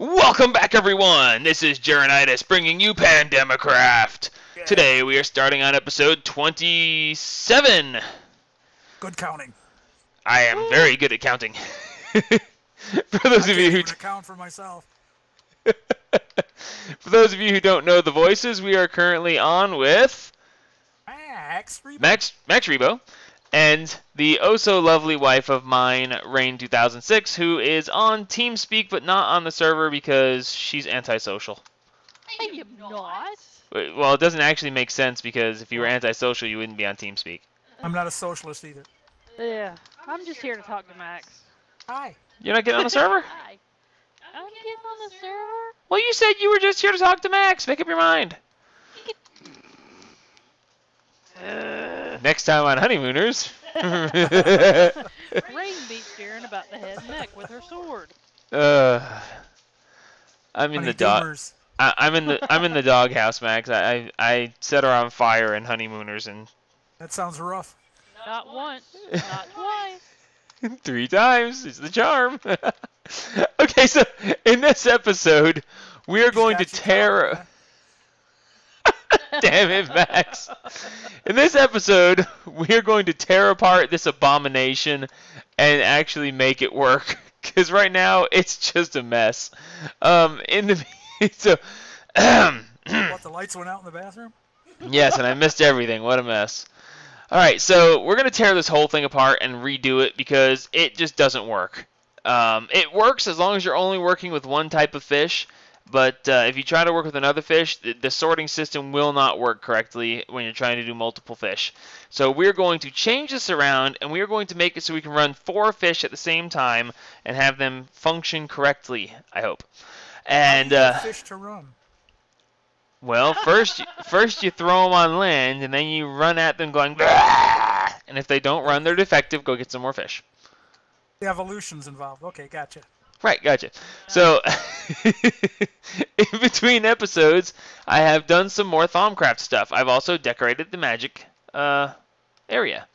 Welcome back, everyone! This is Jeronitis bringing you Pandemicraft. Yeah. Today we are starting on episode 27. Good counting. I am very good at counting. For those I of you can't who even account for myself. for those of you who don't know the voices, we are currently on with Max Rebo. Max Rebo and the oh so lovely wife of mine, Rain2006, who is on TeamSpeak but not on the server because she's antisocial. I am not. Well, it doesn't actually make sense because if you were antisocial, you wouldn't be on TeamSpeak. I'm not a socialist either. Yeah, I'm just here to talk to Max. Hi. You're not getting on the server? Hi. I'm getting on the server. Well, you said you were just here to talk to Max. Make up your mind. Next time on Honeymooners. Rain beats Darren about the head and neck with her sword. I'm in the dog. I'm in the doghouse, Max. I set her on fire in Honeymooners and. That sounds rough. Not once, not twice. 3 times. It's the charm. Okay, so in this episode, we are going to tear. Damn it, Max. In this episode, we are going to tear apart this abomination and actually make it work. Because right now, it's just a mess. So, What, the lights went out in the bathroom? yes, and I missed everything. What a mess. Alright, so we're going to tear this whole thing apart and redo it because it just doesn't work. It works as long as you're only working with one type of fish. But if you try to work with another fish, the sorting system will not work correctly when you're trying to do multiple fish. So we're going to change this around, and we are going to make it so we can run 4 fish at the same time and have them function correctly, I hope. And How do you get fish to run? well, first you throw them on land, and then you run at them going, "Bah!" And if they don't run, they're defective. Go get some more fish. The evolution's involved. Okay, gotcha. Right, gotcha. So, in between episodes, I have done some more Thaumcraft stuff. I've also decorated the magic area.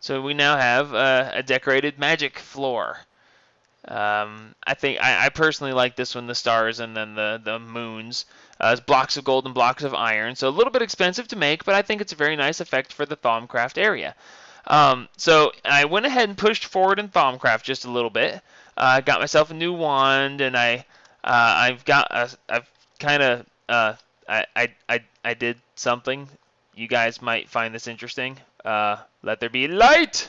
So we now have a decorated magic floor. I think I personally like this one, the stars and then the moons. It's blocks of gold and blocks of iron. So a little bit expensive to make, but I think it's a very nice effect for the Thaumcraft area. So I went ahead and pushed forward in Thaumcraft just a little bit. Got myself a new wand, and I did something. You guys might find this interesting. Let there be light.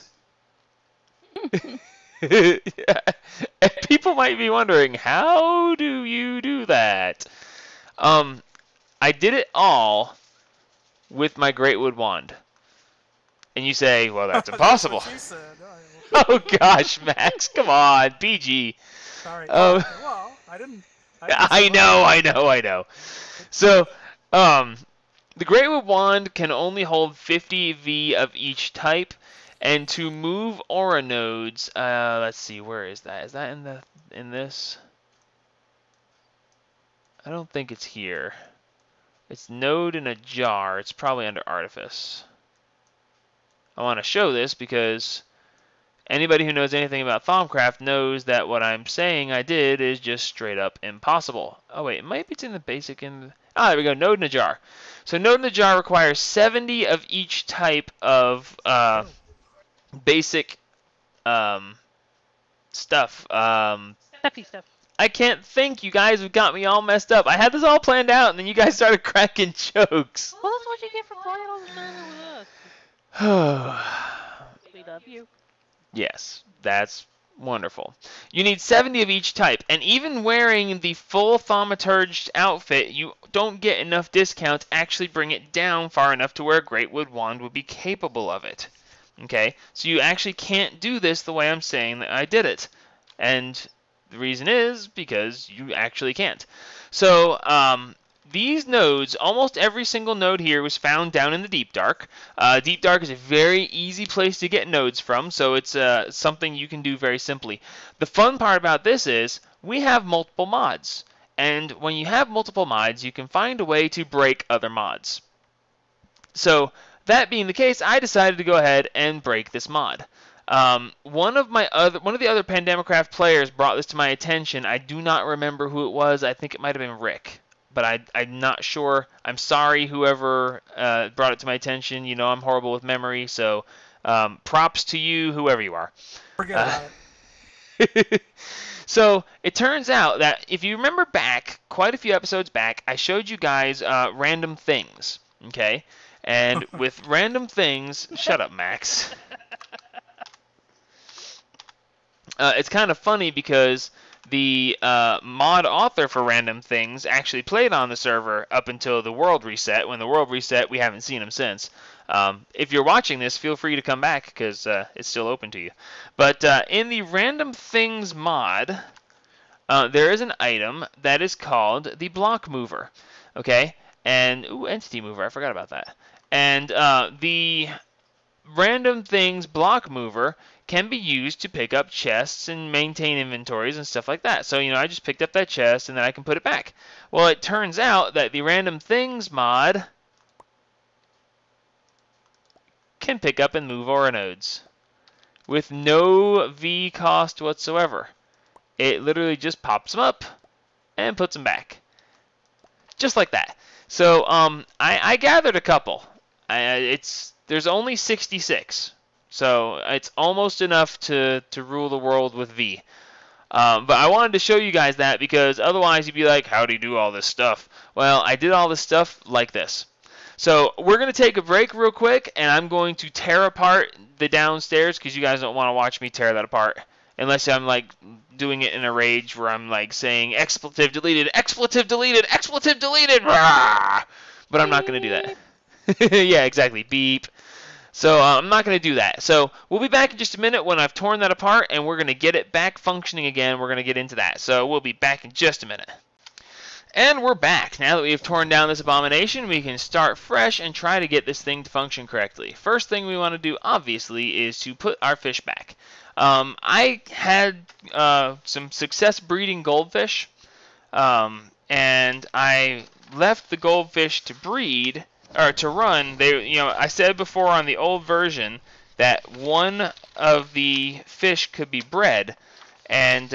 And people might be wondering, how do you do that? I did it all with my Greatwood wand. And you say, well, that's impossible. That's what she said. Oh gosh, Max, come on, PG. Sorry. Well, I didn't I know. So, the Greatwood wand can only hold 50 V of each type, and to move aura nodes, let's see, where is that? Is that in this? I don't think it's here. It's node in a jar. It's probably under artifice. I want to show this because anybody who knows anything about Thaumcraft knows that what I'm saying I did is just straight up impossible. Oh wait, it might be in the basic there we go, node in a jar. So node in a jar requires 70 of each type of basic stuff. Stuffy stuff. I can't think. You guys have got me all messed up. I had this all planned out, and then you guys started cracking jokes. Well, that's what you get for playing on the server with us. We love you. Yes, that's wonderful. You need 70 of each type, and even wearing the full thaumaturged outfit, you don't get enough discount to actually bring it down far enough to where a Greatwood wand would be capable of it. Okay, so you actually can't do this the way I'm saying that I did it. And the reason is because you actually can't. So, these nodes, almost every single node here was found down in the Deep Dark. Deep Dark is a very easy place to get nodes from, so it's something you can do very simply. The fun part about this is we have multiple mods. And when you have multiple mods, you can find a way to break other mods. So, that being the case, I decided to go ahead and break this mod. One of the other Pandemicraft players brought this to my attention. I do not remember who it was. I think it might have been Rick, but I'm not sure. I'm sorry, whoever brought it to my attention. You know, I'm horrible with memory, so props to you, whoever you are. Forget about it. So it turns out that if you remember back, quite a few episodes back, I showed you guys random things, okay? And with random things, shut up, Max. It's kind of funny because the mod author for random things actually played on the server up until the world reset. When the world reset, we haven't seen him since. If you're watching this, feel free to come back because it's still open to you. But in the random things mod, there is an item that is called the block mover. Okay, and entity mover. I forgot about that. And the random things block mover can be used to pick up chests and maintain inventories and stuff like that. So, you know, I just picked up that chest and then I can put it back. Well, it turns out that the random things mod can pick up and move aura nodes with no V cost whatsoever. It literally just pops them up and puts them back. Just like that. So, I gathered a couple. There's only 66. So it's almost enough to rule the world with V. But I wanted to show you guys that because otherwise you'd be like, how do you do all this stuff? Well, I did all this stuff like this. So we're going to take a break real quick, and I'm going to tear apart the downstairs because you guys don't want to watch me tear that apart. Unless I'm like doing it in a rage where I'm like saying expletive deleted, expletive deleted, expletive deleted. Rah! But I'm not going to do that. Yeah, exactly. Beep. So I'm not going to do that. So we'll be back in just a minute when I've torn that apart, and we're going to get it back functioning again. We're going to get into that. So we'll be back in just a minute. And we're back. Now that we've torn down this abomination, we can start fresh and try to get this thing to function correctly. First thing we want to do, obviously, is to put our fish back. I had some success breeding goldfish, and I left the goldfish to breed, or to run. I said before on the old version that one of the fish could be bred, and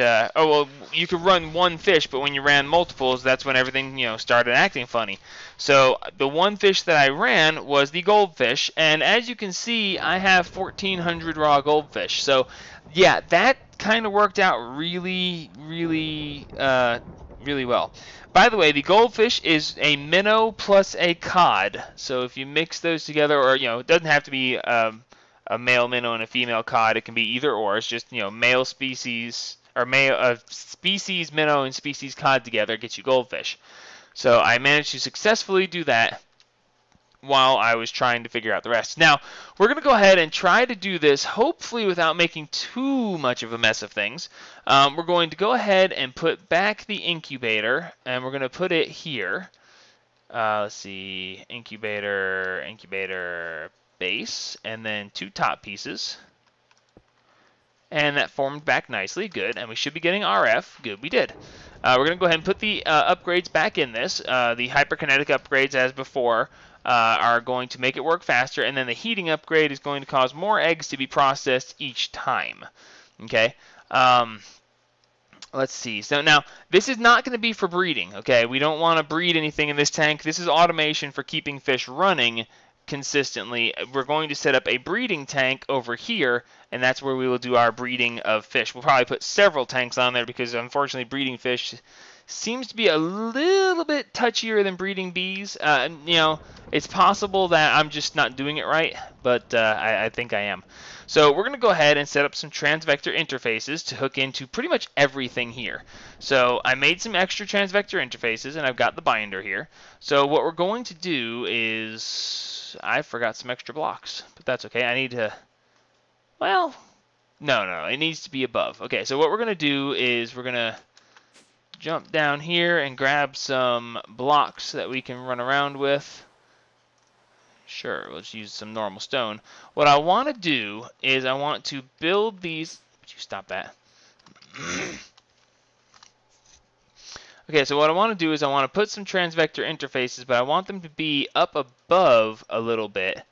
you could run one fish, but when you ran multiples, that's when everything started acting funny. So the one fish that I ran was the goldfish, and as you can see, I have 1,400 raw goldfish. So yeah, that kind of worked out really, really, really well. By the way, the goldfish is a minnow plus a cod. So if you mix those together, or it doesn't have to be a male minnow and a female cod. It can be either or. It's just male species or species minnow and species cod together gets you goldfish. So I managed to successfully do that while I was trying to figure out the rest. Now, we're going to go ahead and try to do this, hopefully without making too much of a mess of things. We're going to go ahead and put back the incubator, and we're going to put it here. Let's see, incubator base, and then 2 top pieces. And that formed back nicely, good, and we should be getting RF, good, we did. We're going to go ahead and put the upgrades back in this. The hyperkinetic upgrades, as before, are going to make it work faster, and then the heating upgrade is going to cause more eggs to be processed each time. Okay? Let's see. So now, this is not going to be for breeding, okay? We don't want to breed anything in this tank. This is automation for keeping fish running consistently. We're going to set up a breeding tank over here, and that's where we will do our breeding of fish. We'll probably put several tanks on there because, unfortunately, breeding fish seems to be a little bit touchier than breeding bees. It's possible that I'm just not doing it right, but I think I am. So we're going to go ahead and set up some transvector interfaces to hook into pretty much everything here. So I made some extra transvector interfaces, and I've got the binder here. So what we're going to do is, I forgot some extra blocks, but that's okay. I need to, well, no, it needs to be above. Okay, so what we're going to do is we're going to jump down here and grab some blocks that we can run around with. Sure, we'll just use some normal stone. What I want to do is I want to build these. Would you stop that? Okay, so what I want to do is I want to put some transvector interfaces, but I want them to be up above a little bit.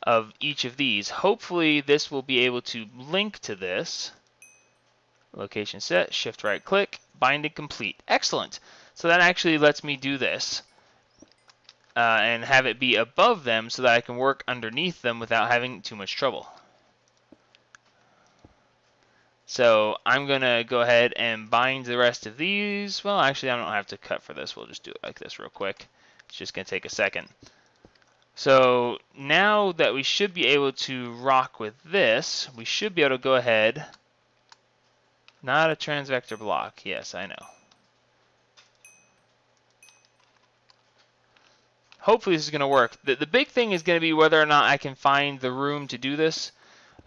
of each of these. Hopefully this will be able to link to this. Location set, shift right click, binding complete. Excellent. So that actually lets me do this and have it be above them so that I can work underneath them without having too much trouble. So I'm going to go ahead and bind the rest of these. Well, actually, I don't have to cut for this. We'll just do it like this real quick. It's just going to take a second. So now that we should be able to rock with this, we should be able to go ahead. Not a transvector block. Yes, I know. Hopefully this is going to work. The big thing is going to be whether or not I can find the room to do this.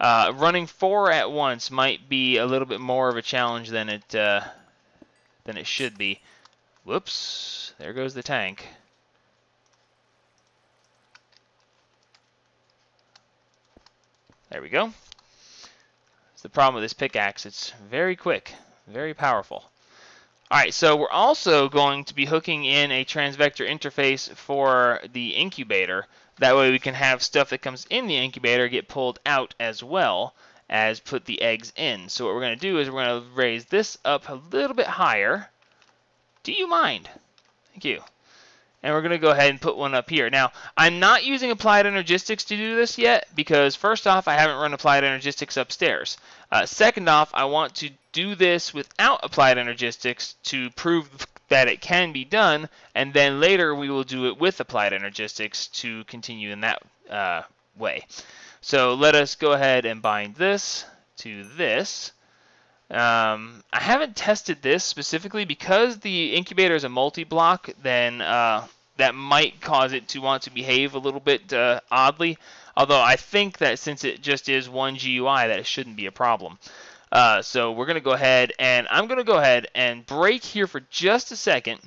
Running 4 at once might be a little bit more of a challenge than it should be. Whoops, there goes the tank. There we go. That's the problem with this pickaxe. It's very quick, very powerful. Alright, so we're also going to be hooking in a transvector interface for the incubator. That way we can have stuff that comes in the incubator get pulled out as well as put the eggs in. So what we're going to do is we're going to raise this up a little bit higher. Do you mind? Thank you. And we're going to go ahead and put one up here. Now, I'm not using Applied Energistics to do this yet because first off, I haven't run Applied Energistics upstairs. Second off, I want to do this without Applied Energistics to prove that it can be done, and then later we will do it with Applied Energistics to continue in that way. So let us go ahead and bind this to this. I haven't tested this specifically because the incubator is a multi-block, then that might cause it to want to behave a little bit oddly. Although I think that since it just is one GUI, that it shouldn't be a problem. So we're going to go ahead and I'm going to go ahead and break here for just a second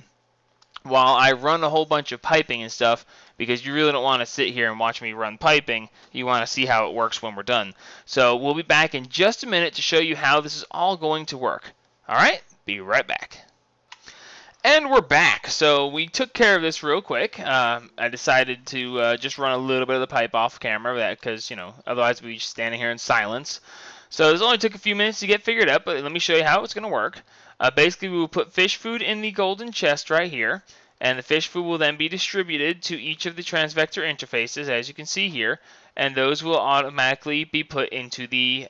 while I run a whole bunch of piping and stuff, because you really don't want to sit here and watch me run piping. You want to see how it works when we're done. So we'll be back in just a minute to show you how this is all going to work. Alright, be right back. And we're back. So we took care of this real quick. I decided to just run a little bit of the pipe off camera because, you know, otherwise we'd be just standing here in silence. So this only took a few minutes to get figured out, but let me show you how it's going to work. Basically, we will put fish food in the golden chest right here, and the fish food will then be distributed to each of the transvector interfaces, as you can see here, and those will automatically be put into the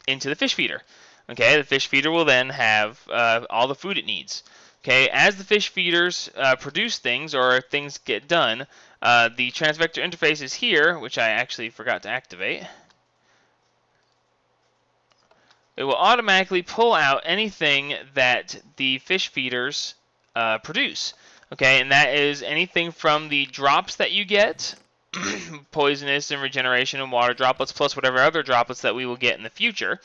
into the fish feeder. Okay, the fish feeder will then have all the food it needs. Okay, as the fish feeders produce things or things get done, the transvector interface is here, which I actually forgot to activate. It will automatically pull out anything that the fish feeders produce. Okay, and that is anything from the drops that you get, poisonous and regeneration and water droplets, plus whatever other droplets that we will get in the future.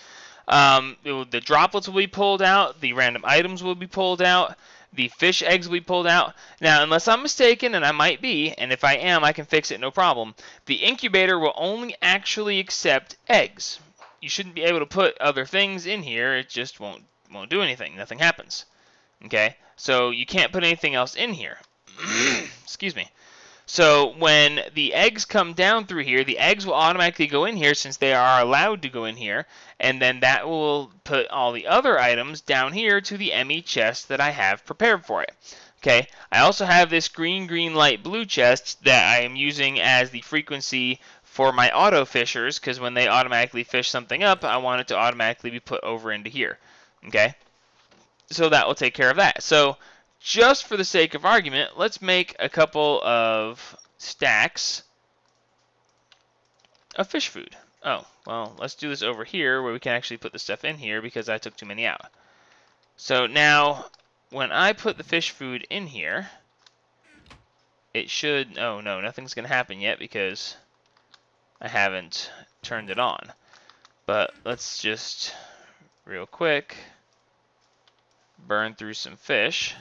The droplets will be pulled out, the random items will be pulled out, the fish eggs will be pulled out. Now, unless I'm mistaken, and I might be, and if I am, I can fix it, no problem, the incubator will only actually accept eggs. You shouldn't be able to put other things in here. It just won't do anything. Nothing happens. Okay? So you can't put anything else in here. Excuse me. So when the eggs come down through here, the eggs will automatically go in here since they are allowed to go in here, and then that will put all the other items down here to the ME chest that I have prepared for it. Okay, I also have this green, light, blue chest that I am using as the frequency for my auto fishers, because when they automatically fish something up, I want it to automatically be put over into here. Okay, so that will take care of that. So just for the sake of argument, let's make a couple of stacks of fish food. Oh, well, let's do this over here where we can actually put the stuff in here because I took too many out. So now, when I put the fish food in here, it should... Oh, no, nothing's going to happen yet because I haven't turned it on. But let's just, real quick, burn through some fish.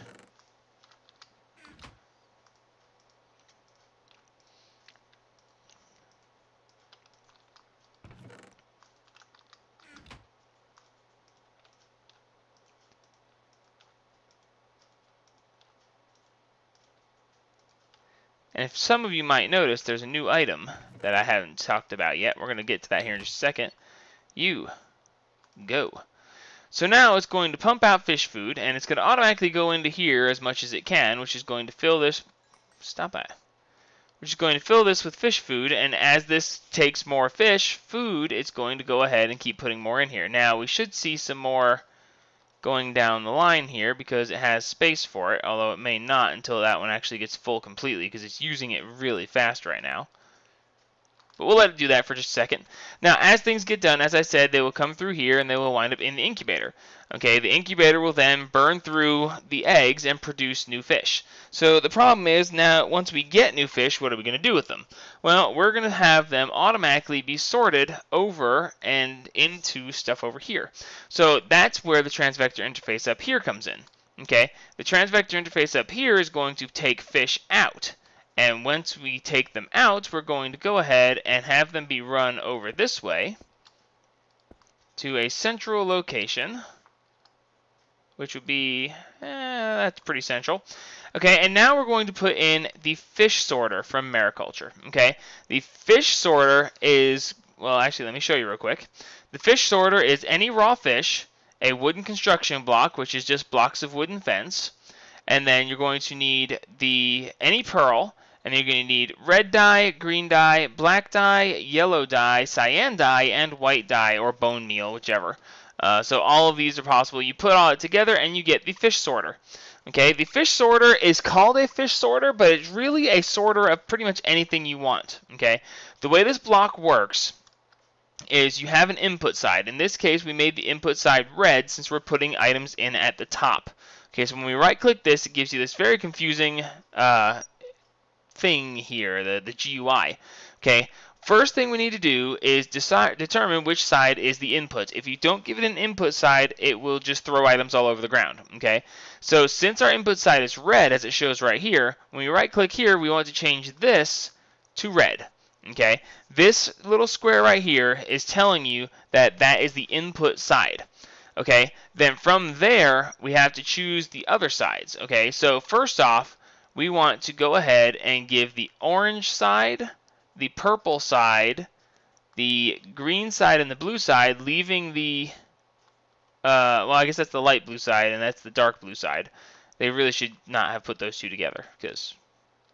And if some of you might notice, there's a new item that I haven't talked about yet. We're going to get to that here in just a second. You go. So now it's going to pump out fish food, and it's going to automatically go into here as much as it can, which is going to fill this. Stop that. Which is going to fill this with fish food, and as this takes more fish food, it's going to go ahead and keep putting more in here. Now we should see some more going down the line here because it has space for it, although it may not until that one actually gets full completely because it's using it really fast right now. But we'll let it do that for just a second. Now, as things get done, as I said, they will come through here and they will wind up in the incubator. Okay, the incubator will then burn through the eggs and produce new fish. So the problem is now, once we get new fish, what are we going to do with them? Well, we're going to have them automatically be sorted over and into stuff over here. So that's where the transvector interface up here comes in. Okay, the transvector interface up here is going to take fish out. And once we take them out, we're going to go ahead and have them be run over this way to a central location, which would be, that's pretty central. Okay, and now we're going to put in the fish sorter from Mariculture. Okay, the fish sorter is, well, actually, let me show you real quick. The fish sorter is any raw fish, a wooden construction block, which is just blocks of wooden fence, and then you're going to need any pearl, and you're going to need red dye, green dye, black dye, yellow dye, cyan dye, and white dye, or bone meal, whichever. So all of these are possible. You put all it together, and you get the fish sorter. Okay, the fish sorter is called a fish sorter, but it's really a sorter of pretty much anything you want. Okay, the way this block works is you have an input side. In this case, we made the input side red since we're putting items in at the top. Okay, so when we right-click this, it gives you this very confusing thing here, the GUI. Okay, first thing we need to do is determine which side is the input. If you don't give it an input side, it will just throw items all over the ground. Okay, so since our input side is red, as it shows right here, when we right-click here, we want to change this to red. Okay, this little square right here is telling you that that is the input side. Okay, then from there, we have to choose the other sides. Okay, so first off, we want to go ahead and give the orange side, the purple side, the green side, and the blue side, leaving the, well, I guess that's the light blue side, and that's the dark blue side. They really should not have put those two together, because,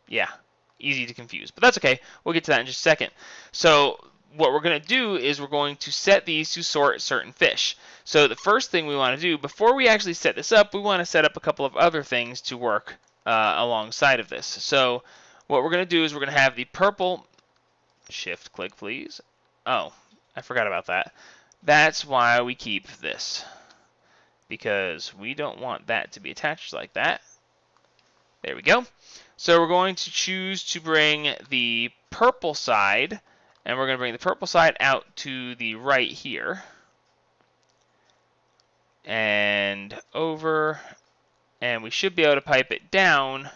yeah, easy to confuse. But that's okay. We'll get to that in just a second. So what we're going to do is we're going to set these to sort certain fish. So the first thing we want to do, before we actually set this up, we want to set up a couple of other things to work alongside of this. So what we're going to do is we're going to have the purple, shift click please. Oh, I forgot about that. That's why we keep this, because we don't want that to be attached like that. There we go. So we're going to choose to bring the purple side, and we're going to bring the purple side out to the right here and over, and we should be able to pipe it down.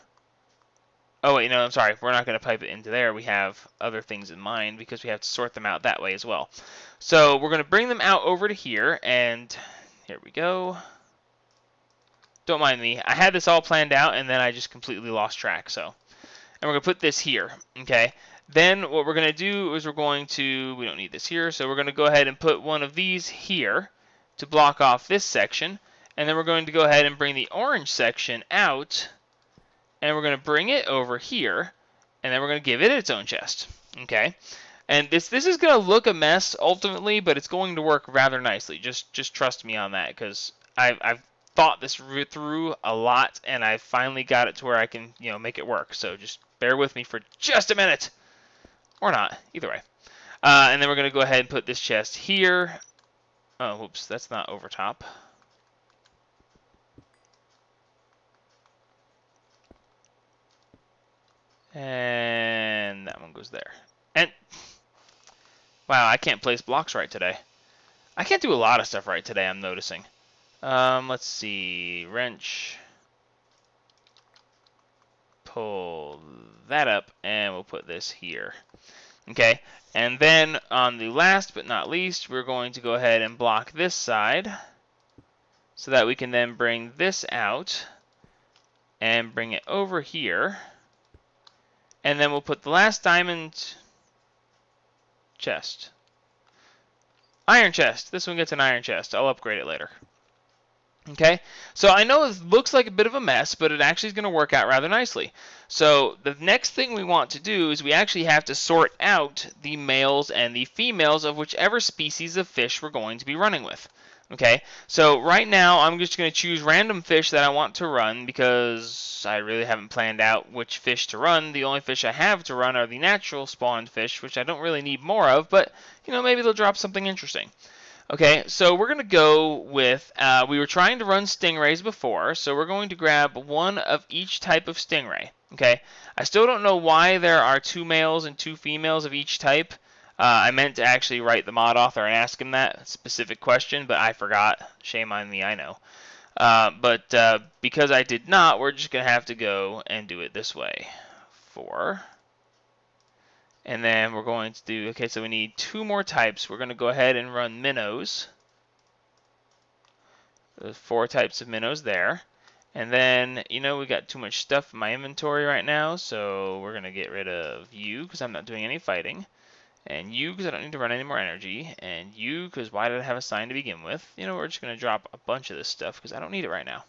Oh wait, no, I'm sorry. We're not going to pipe it into there. We have other things in mind because we have to sort them out that way as well. So we're going to bring them out over to here, and here we go. Don't mind me. I had this all planned out, and then I just completely lost track. So, and we're going to put this here, okay? Then what we're going to do is we're going to, we don't need this here, so we're going to go ahead and put one of these here to block off this section. And then we're going to go ahead and bring the orange section out, and we're going to bring it over here, and then we're going to give it its own chest, okay? And this is going to look a mess ultimately, but it's going to work rather nicely. Just trust me on that, because I've thought this through a lot, and I finally got it to where I can, make it work. So just bear with me for just a minute, or not, either way. And then we're going to go ahead and put this chest here. Oh, whoops, that's not over top. And that one goes there. And wow, I can't place blocks right today. I can't do a lot of stuff right today, I'm noticing. Let's see. Wrench. Pull that up, and we'll put this here. Okay, and then on the last but not least, we're going to go ahead and block this side so that we can then bring this out and bring it over here. And then we'll put the last diamond. chest. Iron chest. This one gets an iron chest. I'll upgrade it later. Okay, so I know it looks like a bit of a mess, but it actually is going to work out rather nicely. So the next thing we want to do is we actually have to sort out the males and the females of whichever species of fish we're going to be running with. Okay, so right now I'm just going to choose random fish that I want to run because I really haven't planned out which fish to run. The only fish I have to run are the natural spawned fish, which I don't really need more of, but you know, maybe they'll drop something interesting. Okay, so we're going to go with, we were trying to run stingrays before, so we're going to grab one of each type of stingray. Okay, I still don't know why there are 2 males and 2 females of each type. I meant to actually write the mod author and ask him that specific question, but I forgot. Shame on me, I know. But because I did not, we're just going to have to go and do it this way. 4. And then we're going to do, okay, so we need 2 more types. We're going to go ahead and run minnows. There's 4 types of minnows there. And then, you know, we got too much stuff in my inventory right now, so we're going to get rid of you because I'm not doing any fighting. And you because I don't need to run any more energy. And you because why did I have a sign to begin with? You know, we're just going to drop a bunch of this stuff because I don't need it right now.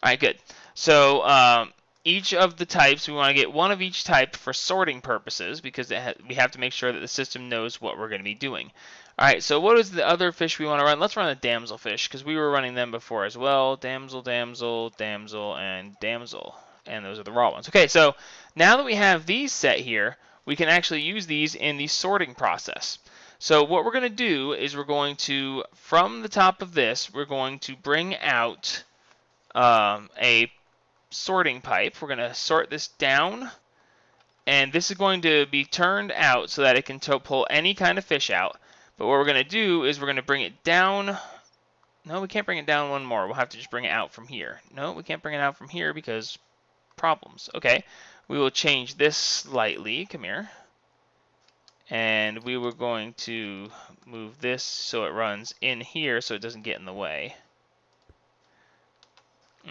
Alright, good. So, each of the types, we want to get one of each type for sorting purposes because we have to make sure that the system knows what we're going to be doing. Alright, so what is the other fish we want to run? Let's run the damselfish because we were running them before as well. Damsel, damsel, damsel, and damsel. And those are the raw ones. Okay, so now that we have these set here, we can actually use these in the sorting process. So what we're going to do is we're going to, from the top of this, we're going to bring out a sorting pipe. We're going to sort this down, and this is going to be turned out so that it can pull any kind of fish out. But what we're going to do is we're going to bring it down. No, we can't bring it down one more. We'll have to just bring it out from here. No, we can't bring it out from here because problems. Okay, we will change this slightly. Come here. And we were going to move this so it runs in here so it doesn't get in the way.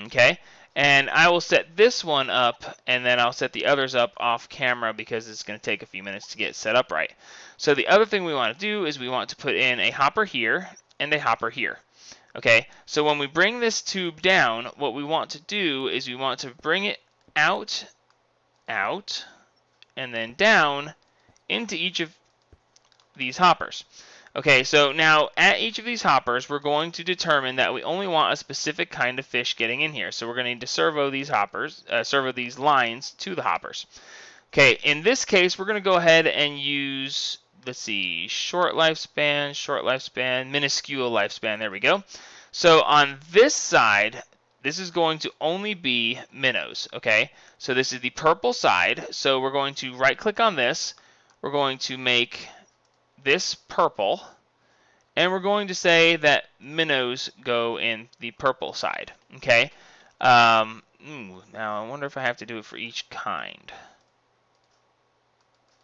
Okay, and I will set this one up, and then I'll set the others up off camera because it's going to take a few minutes to get set up right. So the other thing we want to do is we want to put in a hopper here and a hopper here. Okay, so when we bring this tube down, what we want to do is we want to bring it out, and then down into each of these hoppers. Okay, so now at each of these hoppers, we're going to determine that we only want a specific kind of fish getting in here. So we're going to need to servo these hoppers, servo these lines to the hoppers. Okay, in this case, we're going to go ahead and use, let's see, short lifespan, minuscule lifespan. There we go. So on this side, this is going to only be minnows. Okay, so this is the purple side. So we're going to right-click on this. We're going to make this purple, and we're going to say that minnows go in the purple side. Okay. Now I wonder if I have to do it for each kind.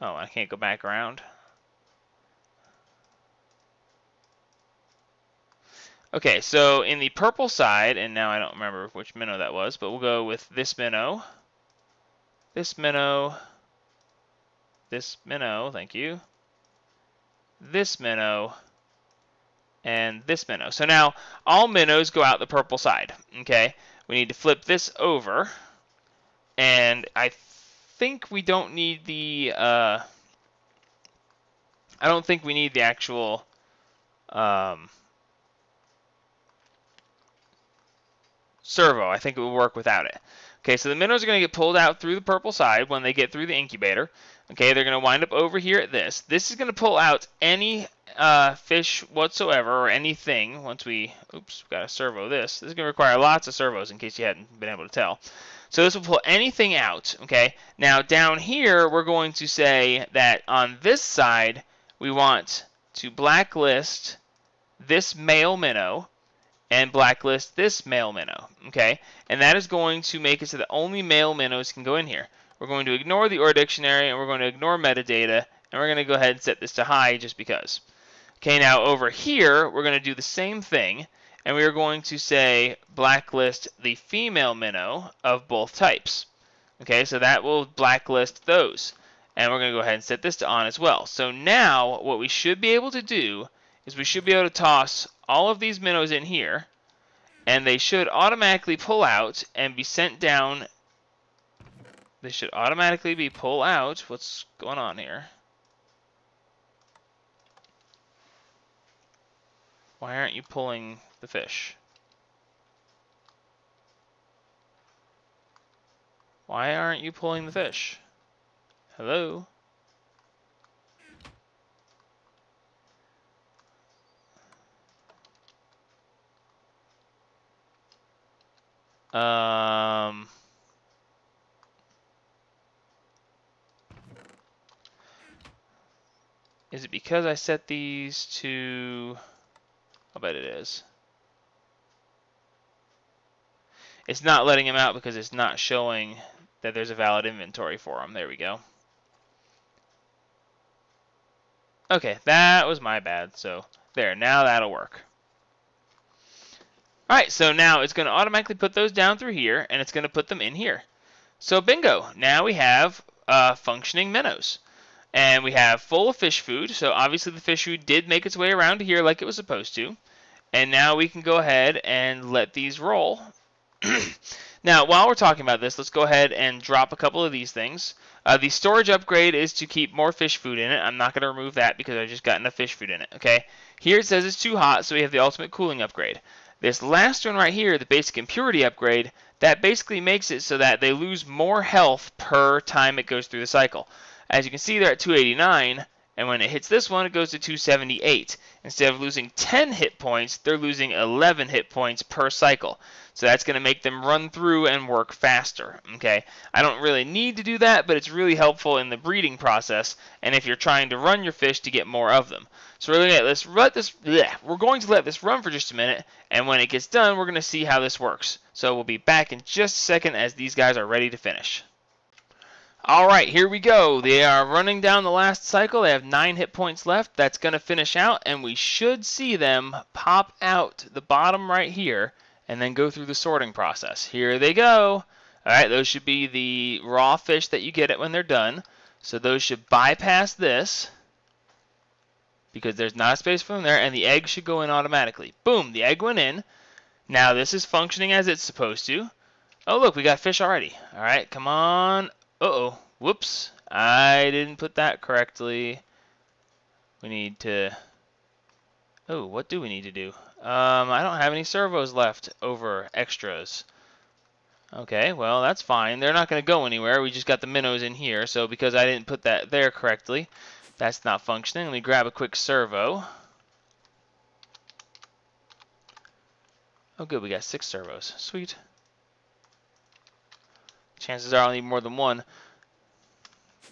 Oh, I can't go back around. Okay, so in the purple side, and now I don't remember which minnow that was, but we'll go with this minnow, this minnow, this minnow, thank you, this minnow, and this minnow. So now all minnows go out the purple side. Okay, we need to flip this over, and I think we don't need the I don't think we need the actual servo. I think it will work without it. Okay, so the minnows are going to get pulled out through the purple side when they get through the incubator. Okay, they're going to wind up over here at this. This is going to pull out any fish whatsoever or anything once we, oops, we've got to servo this. This is going to require lots of servos in case you hadn't been able to tell. So this will pull anything out, okay? Now down here, we're going to say that on this side, we want to blacklist this male minnow and blacklist this male minnow, okay? And that is going to make it so that only male minnows can go in here. We're going to ignore the OR dictionary, and we're going to ignore metadata, and we're going to go ahead and set this to high just because. Okay, now over here, we're going to do the same thing, and we are going to say blacklist the female minnow of both types. Okay, so that will blacklist those. And we're going to go ahead and set this to on as well. So now what we should be able to do is we should be able to toss all of these minnows in here, and they should automatically pull out and be sent down. They should automatically be pulled out. What's going on here? Why aren't you pulling the fish? Why aren't you pulling the fish? Hello? Is it because I set these to... I'll bet it is. It's not letting him out because it's not showing that there's a valid inventory for him. There we go. Okay, that was my bad. So there, now that'll work. Alright, so now it's going to automatically put those down through here, and it's going to put them in here. So bingo, now we have functioning minnows. And we have full of fish food, so obviously the fish food did make its way around to here like it was supposed to. And now we can go ahead and let these roll. Now, while we're talking about this, let's go ahead and drop a couple of these things. The storage upgrade is to keep more fish food in it. I'm not going to remove that because I just got enough fish food in it. Okay. Here it says it's too hot, so we have the ultimate cooling upgrade. This last one right here, the basic impurity upgrade, that basically makes it so that they lose more health per time it goes through the cycle. As you can see, they're at 289, and when it hits this one, it goes to 278. Instead of losing 10 hit points, they're losing 11 hit points per cycle. So that's going to make them run through and work faster. Okay, I don't really need to do that, but it's really helpful in the breeding process, and if you're trying to run your fish to get more of them. So we're going to let this run for just a minute, and when it gets done, we're going to see how this works. So we'll be back in just a second as these guys are ready to finish. Alright, here we go. They are running down the last cycle. They have 9 hit points left. That's going to finish out, and we should see them pop out the bottom right here and then go through the sorting process. Here they go. Alright, those should be the raw fish that you get it when they're done. So those should bypass this because there's not a space for them there, and the egg should go in automatically. Boom, the egg went in. Now this is functioning as it's supposed to. Oh, look, we got fish already. Alright, come on. Uh-oh. Whoops. I didn't put that correctly. We need to... Oh, what do we need to do? I don't have any servos left over extras. Okay, well, that's fine. They're not going to go anywhere. We just got the minnows in here. So because I didn't put that there correctly, that's not functioning. Let me grab a quick servo. Oh, good. We got 6 servos. Sweet. Chances are I'll need more than one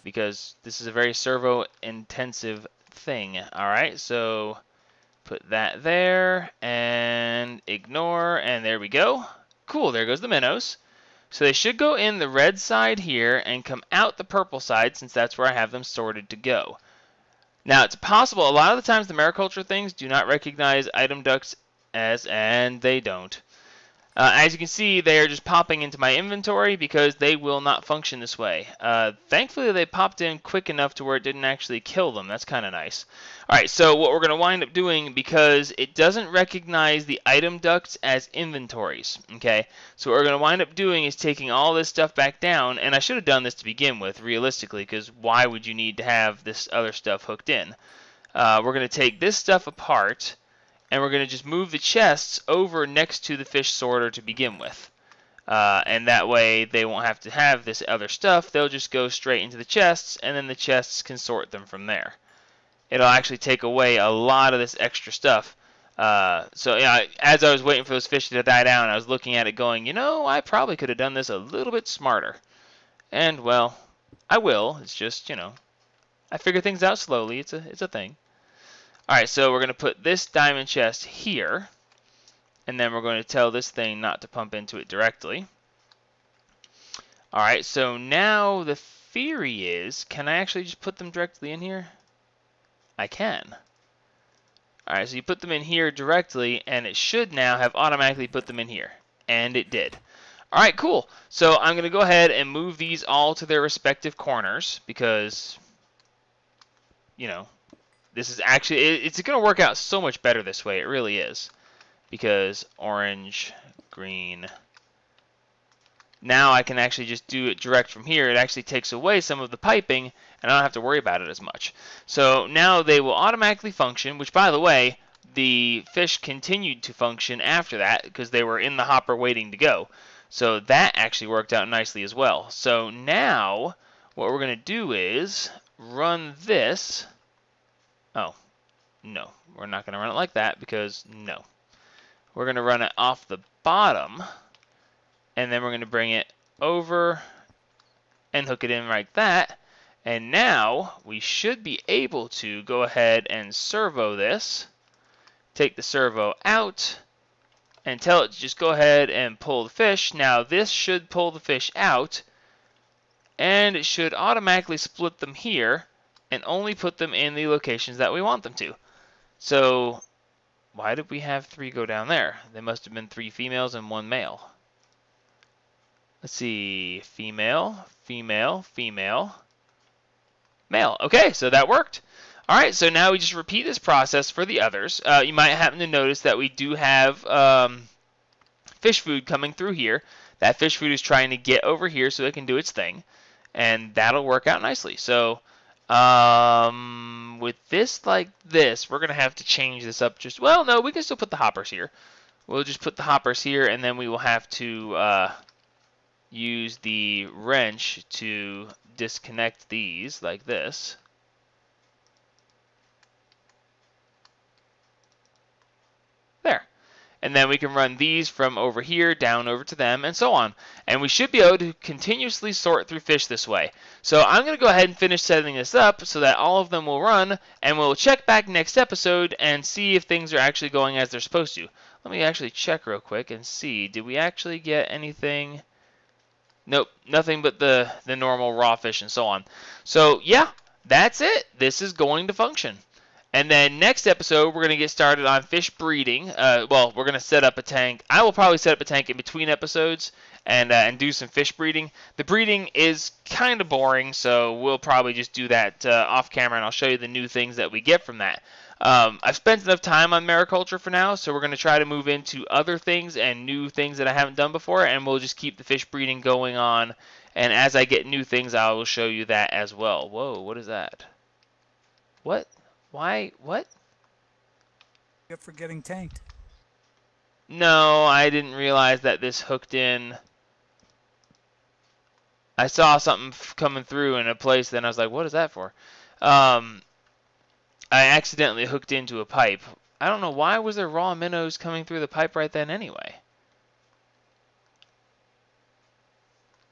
because this is a very servo-intensive thing. Alright, so put that there and ignore, and there we go. Cool, there goes the minnows. So they should go in the red side here and come out the purple side since that's where I have them sorted to go. Now, it's possible, a lot of the times the Mariculture things do not recognize item ducts and they don't. As you can see, they are just popping into my inventory because they will not function this way. Thankfully, they popped in quick enough to where it didn't actually kill them. That's kind of nice. Alright, so what we're going to wind up doing, because it doesn't recognize the item ducts as inventories, okay? So what we're going to wind up doing is taking all this stuff back down, and I should have done this to begin with, realistically, because why would you need to have this other stuff hooked in? We're going to take this stuff apart, and we're going to just move the chests over next to the fish sorter to begin with. And that way they won't have to have this other stuff. They'll just go straight into the chests, and then the chests can sort them from there. It'll actually take away a lot of this extra stuff. So yeah, as I was waiting for those fish to die down, I was looking at it going, you know, I probably could have done this a little bit smarter. And, well, I will. It's just, you know, I figure things out slowly. It's a thing. Alright, so we're going to put this diamond chest here, and then we're going to tell this thing not to pump into it directly. Alright, so now the theory is, can I actually just put them directly in here? I can. Alright, so you put them in here directly, and it should now have automatically put them in here. And it did. All right, cool. So I'm going to go ahead and move these all to their respective corners because, you know, this is actually, it's going to work out so much better this way. It really is. Because orange, green. Now I can actually just do it direct from here. It actually takes away some of the piping, and I don't have to worry about it as much. So now they will automatically function, which, by the way, the fish continued to function after that because they were in the hopper waiting to go. So that actually worked out nicely as well. So now what we're going to do is run this. Oh, no. We're not going to run it like that because no. We're going to run it off the bottom, and then we're going to bring it over and hook it in like that. And now we should be able to go ahead and servo this, take the servo out, and tell it to just go ahead and pull the fish. Now this should pull the fish out, and it should automatically split them here and only put them in the locations that we want them to. So why did we have 3 go down there? There must have been 3 females and 1 male. Let's see. Female, female, female, male. Okay, so that worked. All right, so now we just repeat this process for the others. You might happen to notice that we do have fish food coming through here. That fish food is trying to get over here so it can do its thing, and that'll work out nicely. So with this like this, we're going to have to change this up just, well, no, we can still put the hoppers here. We'll just put the hoppers here, and then we will have to use the wrench to disconnect these like this. There. And then we can run these from over here down over to them and so on. And we should be able to continuously sort through fish this way. So I'm going to go ahead and finish setting this up so that all of them will run, and we'll check back next episode and see if things are actually going as they're supposed to. Let me actually check real quick and see. Did we actually get anything? Nope, nothing but the normal raw fish and so on. So yeah, that's it. This is going to function. And then next episode, we're going to get started on fish breeding. Well, we're going to set up a tank. I will probably set up a tank in between episodes and do some fish breeding. The breeding is kind of boring, so we'll probably just do that off camera, and I'll show you the new things that we get from that. I've spent enough time on mariculture for now, so we're going to try to move into other things and new things that I haven't done before, and we'll just keep the fish breeding going on. And as I get new things, I will show you that as well. Whoa, what is that? What? Why? What? Yep, for getting tanked. No, I didn't realize that this hooked in. I saw something coming through in a place, then I was like, what is that for? I accidentally hooked into a pipe. I don't know, why was there raw minnows coming through the pipe right then anyway?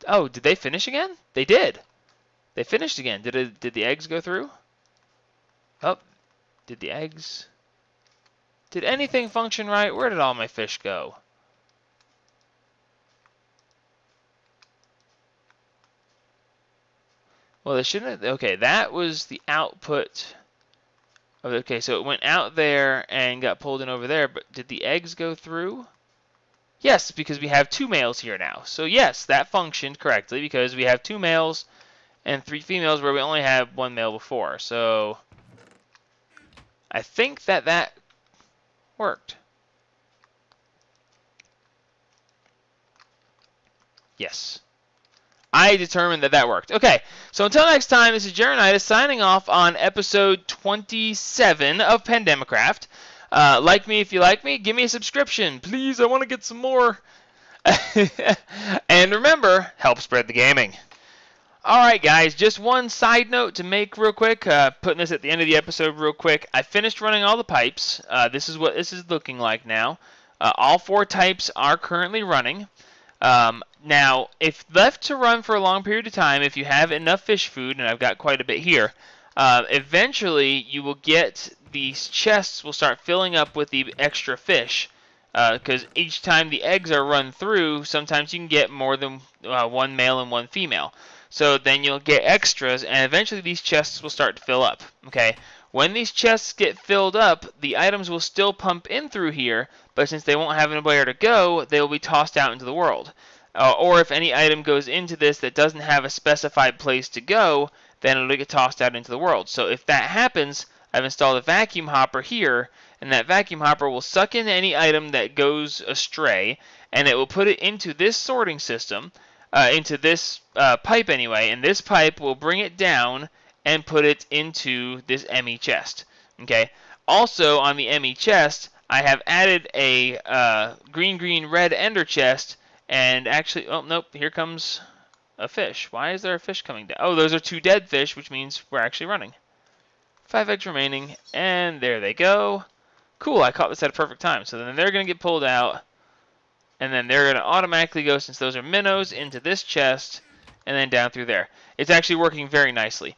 Oh, did they finish again? They did. They finished again. Did the eggs go through? Oh, did the eggs... Did anything function right? Where did all my fish go? Well, they shouldn't have... Okay, that was the output... Okay, so it went out there and got pulled in over there, but did the eggs go through? Yes, because we have 2 males here now. So yes, that functioned correctly because we have 2 males and 3 females where we only had 1 male before. So I think that worked. Yes. I determined that worked. Okay, so until next time, this is Jeronitis signing off on episode 27 of Pandemicraft. Like me if you like me. Give me a subscription. Please, I want to get some more. And remember, help spread the gaming. Alright guys, just one side note to make real quick. Putting this at the end of the episode real quick. I finished running all the pipes. This is what this is looking like now. All 4 types are currently running. Now, if left to run for a long period of time, if you have enough fish food, and I've got quite a bit here, eventually you will get these chests will start filling up with the extra fish. Because each time the eggs are run through, sometimes you can get more than 1 male and 1 female. So then you'll get extras, and eventually these chests will start to fill up. Okay. When these chests get filled up, the items will still pump in through here, but since they won't have anywhere to go, they will be tossed out into the world. or if any item goes into this that doesn't have a specified place to go, then it'll get tossed out into the world. So if that happens, I've installed a vacuum hopper here, and that vacuum hopper will suck in any item that goes astray, and it will put it into this sorting system, into this pipe anyway, and this pipe will bring it down and put it into this ME chest. Okay. Also on the ME chest, I have added a green red ender chest, and actually, oh nope, here comes a fish. Why is there a fish coming down? Oh, those are 2 dead fish, which means we're actually running. 5 eggs remaining, and there they go. Cool, I caught this at a perfect time. So then they're going to get pulled out, and then they're going to automatically go, since those are minnows, into this chest, and then down through there. It's actually working very nicely.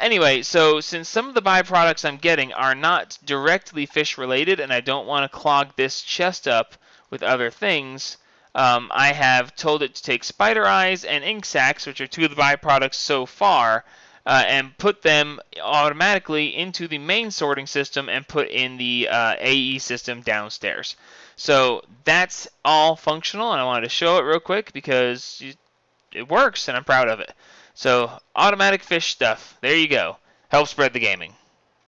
Anyway, so since some of the byproducts I'm getting are not directly fish related, and I don't want to clog this chest up with other things, I have told it to take spider eyes and ink sacs, which are 2 of the byproducts so far, and put them automatically into the main sorting system and put in the AE system downstairs. So that's all functional, and I wanted to show it real quick because it works and I'm proud of it. So automatic fish stuff, there you go. Help spread the gaming.